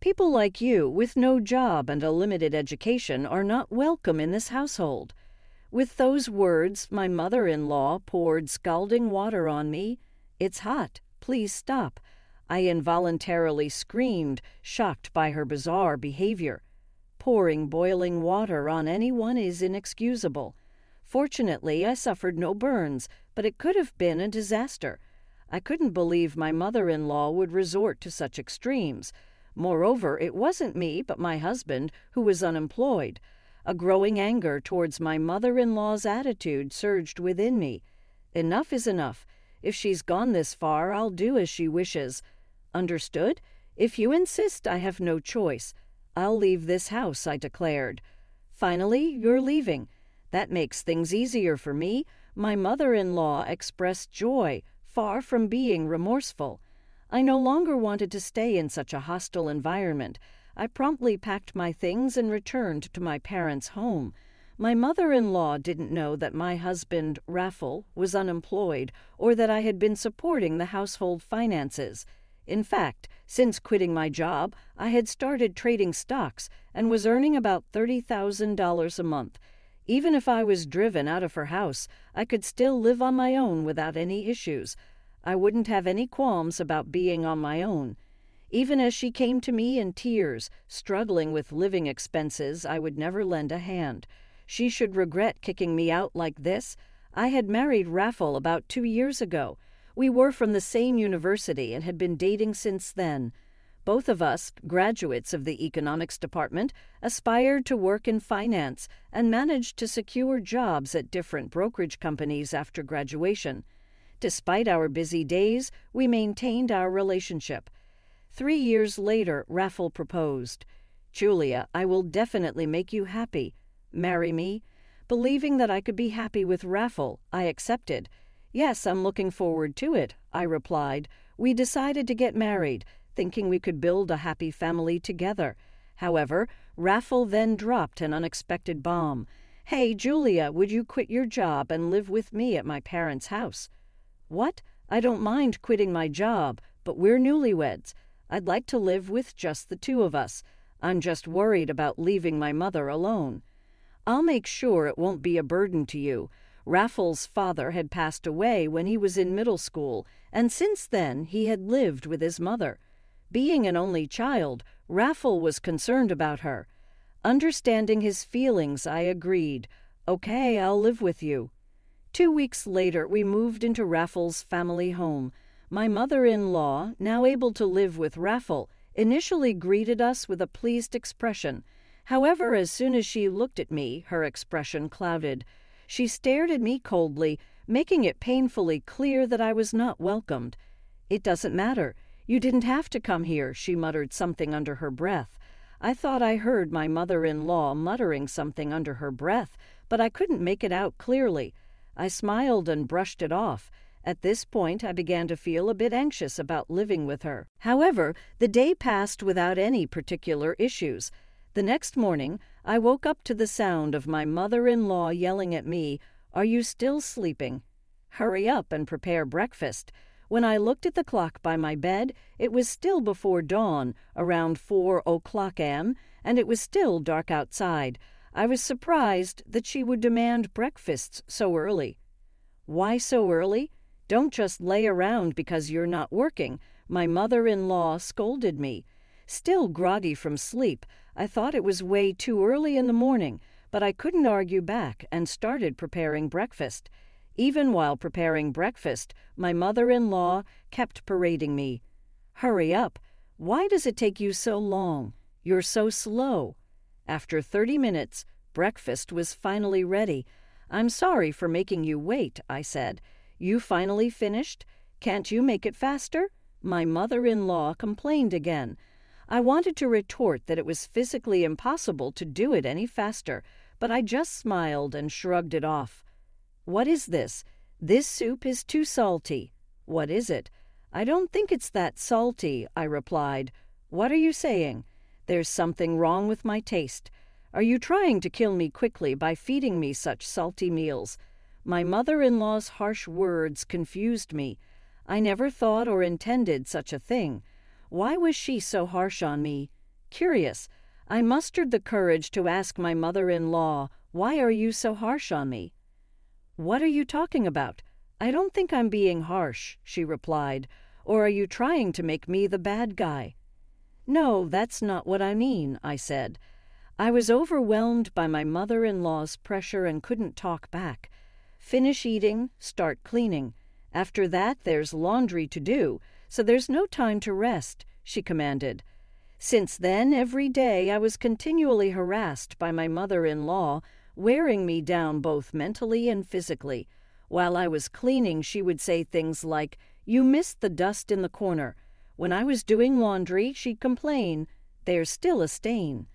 People like you, with no job and a limited education, are not welcome in this household." With those words, my mother-in-law poured scalding water on me. "It's hot. Please stop." I involuntarily screamed, shocked by her bizarre behavior. Pouring boiling water on anyone is inexcusable. Fortunately, I suffered no burns, but it could have been a disaster. I couldn't believe my mother-in-law would resort to such extremes. Moreover, it wasn't me, but my husband, who was unemployed. A growing anger towards my mother-in-law's attitude surged within me. Enough is enough. If she's gone this far, I'll do as she wishes. Understood? If you insist, I have no choice. I'll leave this house, I declared. Finally, you're leaving. That makes things easier for me. My mother-in-law expressed joy, far from being remorseful. I no longer wanted to stay in such a hostile environment. I promptly packed my things and returned to my parents' home. My mother-in-law didn't know that my husband, Raffle, was unemployed or that I had been supporting the household finances. In fact, since quitting my job, I had started trading stocks and was earning about $30,000 a month. Even if I was driven out of her house, I could still live on my own without any issues. I wouldn't have any qualms about being on my own. Even as she came to me in tears, struggling with living expenses, I would never lend a hand. She should regret kicking me out like this. I had married Raffle about 2 years ago. We were from the same university and had been dating since then. Both of us, graduates of the economics department, aspired to work in finance and managed to secure jobs at different brokerage companies after graduation. Despite our busy days, we maintained our relationship. 3 years later, Raffle proposed. "Julia, I will definitely make you happy. Marry me?" Believing that I could be happy with Raffle, I accepted. "Yes, I'm looking forward to it," I replied. We decided to get married, thinking we could build a happy family together. However, Raffle then dropped an unexpected bomb. "Hey, Julia, would you quit your job and live with me at my parents' house?" "What? I don't mind quitting my job, but we're newlyweds. I'd like to live with just the two of us. I'm just worried about leaving my mother alone." "I'll make sure it won't be a burden to you." Raffle's father had passed away when he was in middle school, and since then he had lived with his mother. Being an only child, Raffle was concerned about her. Understanding his feelings, I agreed. "Okay, I'll live with you." 2 weeks later, we moved into Raffle's family home. My mother-in-law, now able to live with Raffle, initially greeted us with a pleased expression. However, as soon as she looked at me, her expression clouded. She stared at me coldly, making it painfully clear that I was not welcomed. "It doesn't matter. You didn't have to come here," she muttered something under her breath. I thought I heard my mother-in-law muttering something under her breath, but I couldn't make it out clearly. I smiled and brushed it off. At this point, I began to feel a bit anxious about living with her. However, the day passed without any particular issues. The next morning, I woke up to the sound of my mother-in-law yelling at me, "Are you still sleeping? Hurry up and prepare breakfast." When I looked at the clock by my bed, it was still before dawn, around 4:00 a.m., and it was still dark outside. I was surprised that she would demand breakfast so early. "Why so early? Don't just lay around because you're not working," my mother-in-law scolded me. Still groggy from sleep, I thought it was way too early in the morning, but I couldn't argue back and started preparing breakfast. Even while preparing breakfast, my mother-in-law kept parading me. "Hurry up. Why does it take you so long? You're so slow." After 30 minutes, breakfast was finally ready. "I'm sorry for making you wait," I said. "You finally finished? Can't you make it faster?" My mother-in-law complained again. I wanted to retort that it was physically impossible to do it any faster, but I just smiled and shrugged it off. "What is this? This soup is too salty." "What is it?" "I don't think it's that salty," I replied. "What are you saying?" "There's something wrong with my taste. Are you trying to kill me quickly by feeding me such salty meals?" My mother-in-law's harsh words confused me. I never thought or intended such a thing. Why was she so harsh on me? curious. I mustered the courage to ask my mother-in-law, "Why are you so harsh on me?" "What are you talking about? I don't think I'm being harsh," she replied. "Or are you trying to make me the bad guy?" "No, that's not what I mean," I said. I was overwhelmed by my mother-in-law's pressure and couldn't talk back. Finish eating, start cleaning. After that, there's laundry to do, so there's no time to rest, she commanded. Since then, every day I was continually harassed by my mother-in-law, wearing me down both mentally and physically. While I was cleaning, she would say things like, "You missed the dust in the corner." When I was doing laundry, she'd complain, "There's still a stain."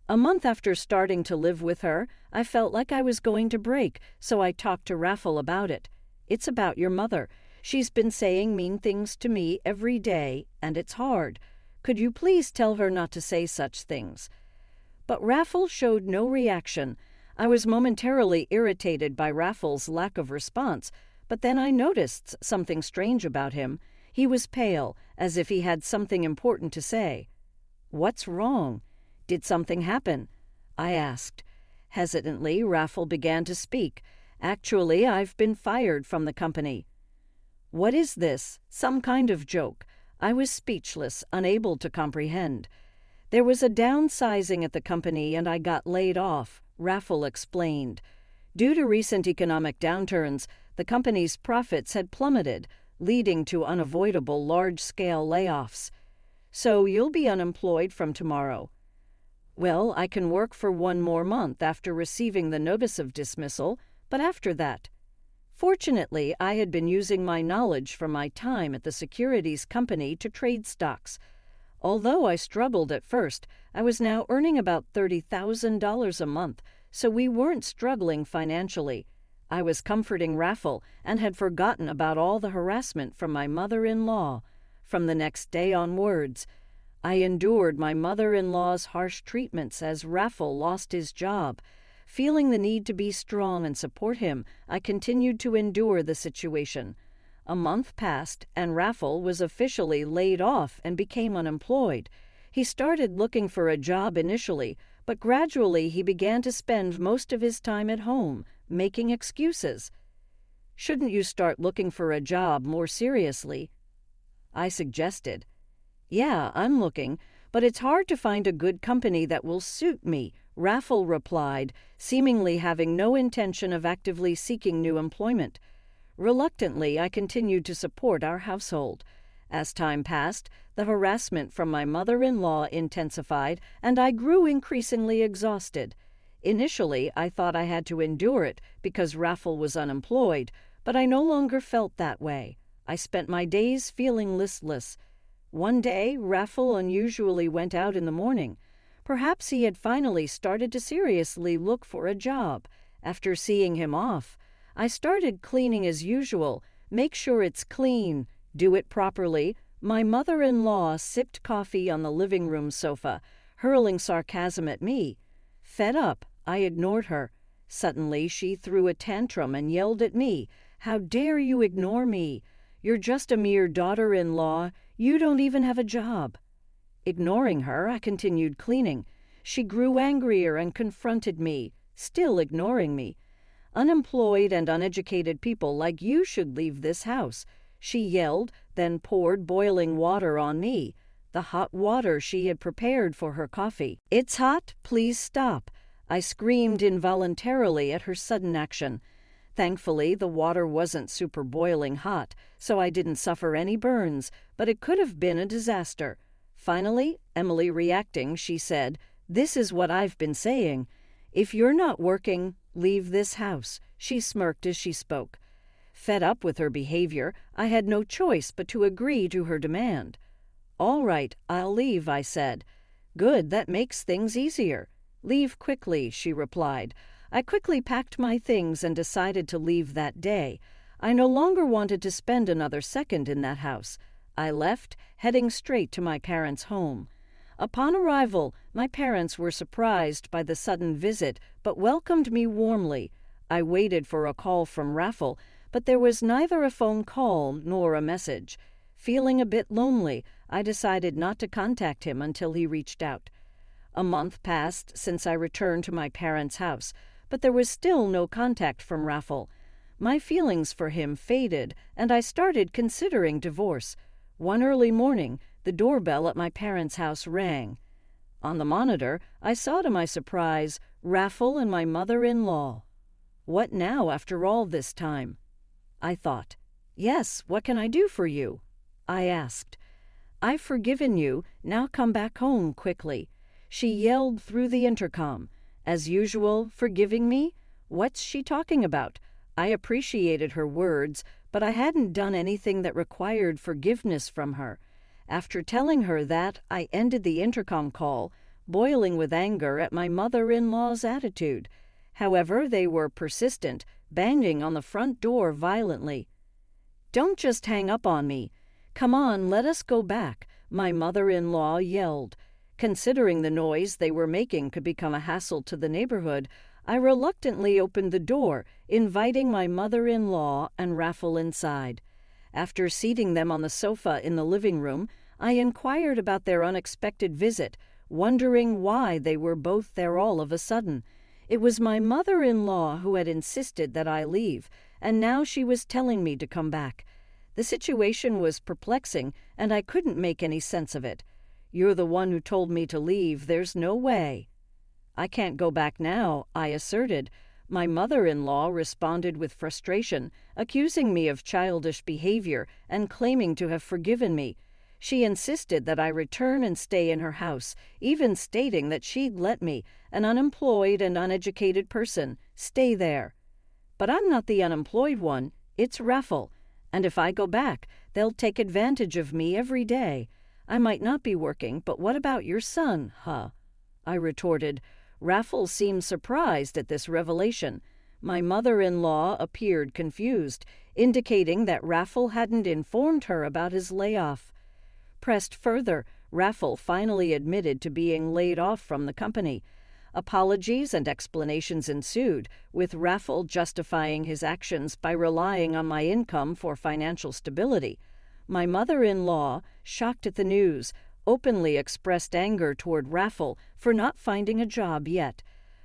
A month after starting to live with her, I felt like I was going to break, so I talked to Raffle about it. "It's about your mother. She's been saying mean things to me every day, and it's hard. Could you please tell her not to say such things?" But Raffle showed no reaction. I was momentarily irritated by Raffle's lack of response, but then I noticed something strange about him. He was pale, as if he had something important to say. "What's wrong? Did something happen?" I asked. Hesitantly, Raffle began to speak. "Actually, I've been fired from the company." "What is this? Some kind of joke?" I was speechless, unable to comprehend. "There was a downsizing at the company and I got laid off," Raffle explained. Due to recent economic downturns, the company's profits had plummeted, leading to unavoidable large-scale layoffs. "So you'll be unemployed from tomorrow." "Well, I can work for one more month after receiving the notice of dismissal, but after that." Fortunately, I had been using my knowledge from my time at the securities company to trade stocks. Although I struggled at first, I was now earning about $30,000 a month, so we weren't struggling financially. I was comforting Raffle and had forgotten about all the harassment from my mother-in-law. From the next day onwards, I endured my mother-in-law's harsh treatments as Raffle lost his job. Feeling the need to be strong and support him, I continued to endure the situation. A month passed, and Raffle was officially laid off and became unemployed. He started looking for a job initially, but gradually he began to spend most of his time at home, making excuses. "Shouldn't you start looking for a job more seriously?" I suggested. "Yeah, I'm looking, but it's hard to find a good company that will suit me," Raffle replied, seemingly having no intention of actively seeking new employment. Reluctantly, I continued to support our household. As time passed, the harassment from my mother-in-law intensified, and I grew increasingly exhausted. Initially, I thought I had to endure it because Raffle was unemployed, but I no longer felt that way. I spent my days feeling listless. One day, Raffle unusually went out in the morning. Perhaps he had finally started to seriously look for a job. After seeing him off, I started cleaning as usual. Make sure it's clean. Do it properly. My mother-in-law sipped coffee on the living room sofa, hurling sarcasm at me. Fed up, I ignored her. Suddenly, she threw a tantrum and yelled at me. "How dare you ignore me? You're just a mere daughter-in-law. You don't even have a job." Ignoring her, I continued cleaning. She grew angrier and confronted me, still ignoring me. "Unemployed and uneducated people like you should leave this house," she yelled, then poured boiling water on me, the hot water she had prepared for her coffee. "It's hot, please stop." I screamed involuntarily at her sudden action. Thankfully, the water wasn't super boiling hot, so I didn't suffer any burns, but it could have been a disaster. Finally, Emily reacting, she said, "This is what I've been saying. If you're not working, leave this house." She smirked as she spoke. Fed up with her behavior, I had no choice but to agree to her demand. "All right, I'll leave," I said. "Good, that makes things easier." "Leave quickly," she replied. I quickly packed my things and decided to leave that day. I no longer wanted to spend another second in that house. I left, heading straight to my parents' home. Upon arrival, my parents were surprised by the sudden visit, but welcomed me warmly. I waited for a call from Raffle, but there was neither a phone call nor a message. Feeling a bit lonely, I decided not to contact him until he reached out. A month passed since I returned to my parents' house, but there was still no contact from Raffle. My feelings for him faded, and I started considering divorce. One early morning, the doorbell at my parents' house rang. On the monitor, I saw to my surprise Raffle and my mother-in-law. What now after all this time? I thought. Yes, what can I do for you? I asked. I've forgiven you, now come back home quickly. She yelled through the intercom. As usual, forgiving me? What's she talking about? I appreciated her words, but I hadn't done anything that required forgiveness from her. After telling her that, I ended the intercom call, boiling with anger at my mother-in-law's attitude. However, they were persistent, banging on the front door violently. Don't just hang up on me. Come on, let us go back, my mother-in-law yelled. Considering the noise they were making could become a hassle to the neighborhood, I reluctantly opened the door, inviting my mother-in-law and Raffle inside. After seating them on the sofa in the living room, I inquired about their unexpected visit, wondering why they were both there all of a sudden. It was my mother-in-law who had insisted that I leave, and now she was telling me to come back. The situation was perplexing, and I couldn't make any sense of it. You're the one who told me to leave. There's no way. I can't go back now, I asserted. My mother-in-law responded with frustration, accusing me of childish behavior and claiming to have forgiven me. She insisted that I return and stay in her house, even stating that she'd let me, an unemployed and uneducated person, stay there. But I'm not the unemployed one. It's Raffle. And if I go back, they'll take advantage of me every day. I might not be working, but what about your son, huh? I retorted. Raffle seemed surprised at this revelation. My mother-in-law appeared confused, indicating that Raffle hadn't informed her about his layoff. Pressed further, Raffle finally admitted to being laid off from the company. Apologies and explanations ensued, with Raffle justifying his actions by relying on my income for financial stability. My mother-in-law, shocked at the news, openly expressed anger toward Raffle for not finding a job yet.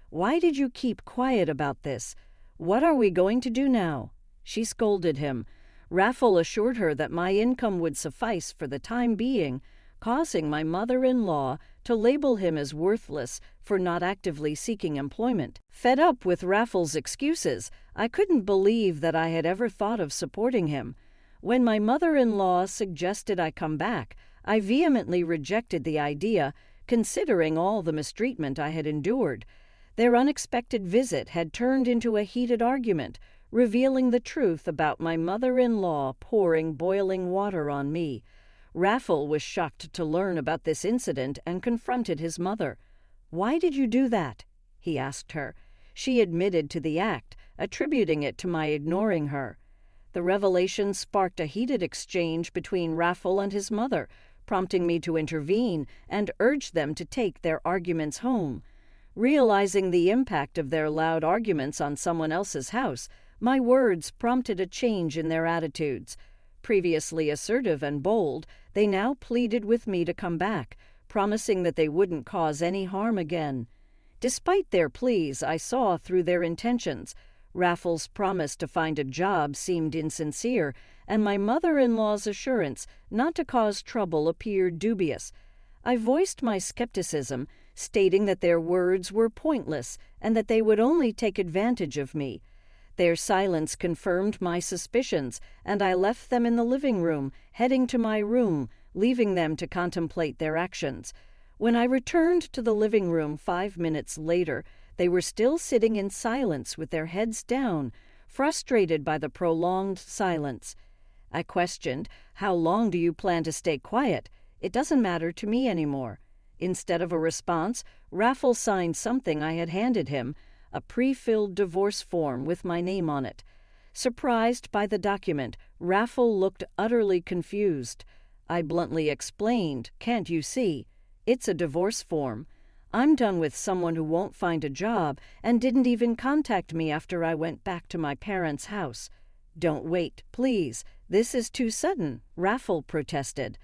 Why did you keep quiet about this? What are we going to do now? She scolded him. Raffle assured her that my income would suffice for the time being, causing my mother-in-law to label him as worthless for not actively seeking employment. Fed up with Raffle's excuses, I couldn't believe that I had ever thought of supporting him. When my mother-in-law suggested I come back, I vehemently rejected the idea, considering all the mistreatment I had endured. Their unexpected visit had turned into a heated argument, revealing the truth about my mother-in-law pouring boiling water on me. Raffle was shocked to learn about this incident and confronted his mother. "Why did you do that?" he asked her. She admitted to the act, attributing it to my ignoring her. The revelation sparked a heated exchange between Raffle and his mother, prompting me to intervene and urge them to take their arguments home. Realizing the impact of their loud arguments on someone else's house, my words prompted a change in their attitudes. Previously assertive and bold, they now pleaded with me to come back, promising that they wouldn't cause any harm again. Despite their pleas, I saw through their intentions. Raffle's promise to find a job seemed insincere, and my mother-in-law's assurance not to cause trouble appeared dubious. I voiced my skepticism, stating that their words were pointless and that they would only take advantage of me. Their silence confirmed my suspicions, and I left them in the living room, heading to my room, leaving them to contemplate their actions. When I returned to the living room 5 minutes later, they were still sitting in silence with their heads down, frustrated by the prolonged silence. I questioned, "How long do you plan to stay quiet? It doesn't matter to me anymore." Instead of a response, Raffle signed something I had handed him, a pre-filled divorce form with my name on it. Surprised by the document, Raffle looked utterly confused. I bluntly explained, "Can't you see? It's a divorce form. I'm done with someone who won't find a job and didn't even contact me after I went back to my parents' house." "Don't wait, please. This is too sudden," Raffle protested.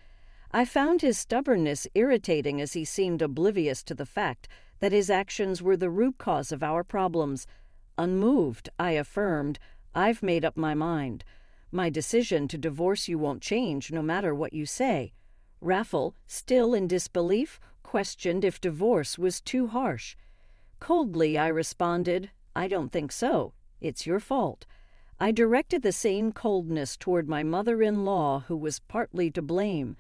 I found his stubbornness irritating as he seemed oblivious to the fact that his actions were the root cause of our problems. Unmoved, I affirmed, "I've made up my mind. My decision to divorce you won't change no matter what you say." Raffle, still in disbelief, questioned if divorce was too harsh. Coldly, I responded, "I don't think so. It's your fault." I directed the same coldness toward my mother-in-law, who was partly to blame.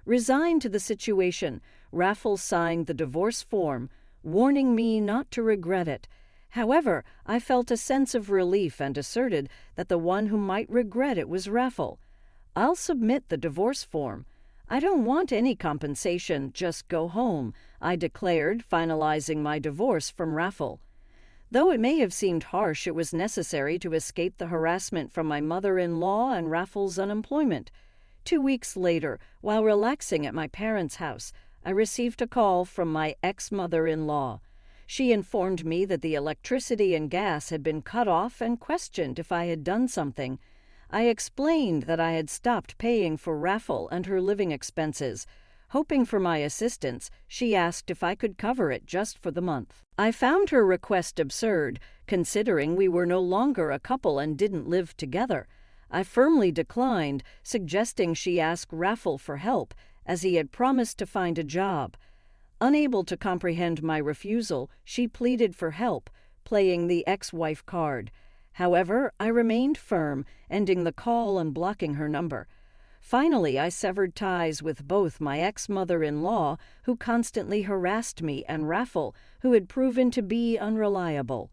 Resigned to the situation, Raffle signed the divorce form, warning me not to regret it. However, I felt a sense of relief and asserted that the one who might regret it was Raffle. "I'll submit the divorce form. I don't want any compensation, just go home," I declared, finalizing my divorce from Raffle. Though it may have seemed harsh, it was necessary to escape the harassment from my mother-in-law and Raffle's unemployment. 2 weeks later, while relaxing at my parents' house, I received a call from my ex-mother-in-law. She informed me that the electricity and gas had been cut off and questioned if I had done something. I explained that I had stopped paying for Raffle and her living expenses. Hoping for my assistance, she asked if I could cover it just for the month. I found her request absurd, considering we were no longer a couple and didn't live together. I firmly declined, suggesting she ask Raffle for help, as he had promised to find a job. Unable to comprehend my refusal, she pleaded for help, playing the ex-wife card. However, I remained firm, ending the call and blocking her number. Finally, I severed ties with both my ex-mother-in-law, who constantly harassed me, and Raffle, who had proven to be unreliable.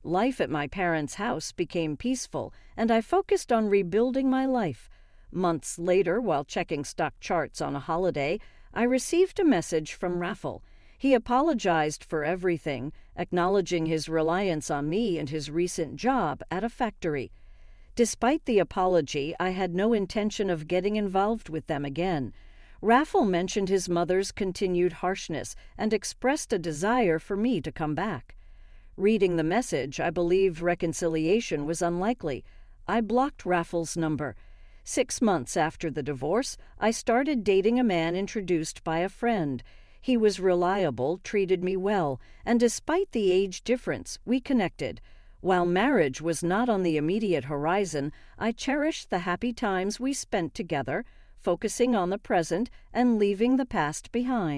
Life at my parents' house became peaceful, and I focused on rebuilding my life. Months later, while checking stock charts on a holiday, I received a message from Raffle. He apologized for everything, acknowledging his reliance on me and his recent job at a factory. Despite the apology, I had no intention of getting involved with them again. Raffle mentioned his mother's continued harshness and expressed a desire for me to come back. Reading the message, I believed reconciliation was unlikely. I blocked Raffle's number. 6 months after the divorce, I started dating a man introduced by a friend. He was reliable, treated me well, and despite the age difference, we connected. While marriage was not on the immediate horizon, I cherished the happy times we spent together, focusing on the present and leaving the past behind.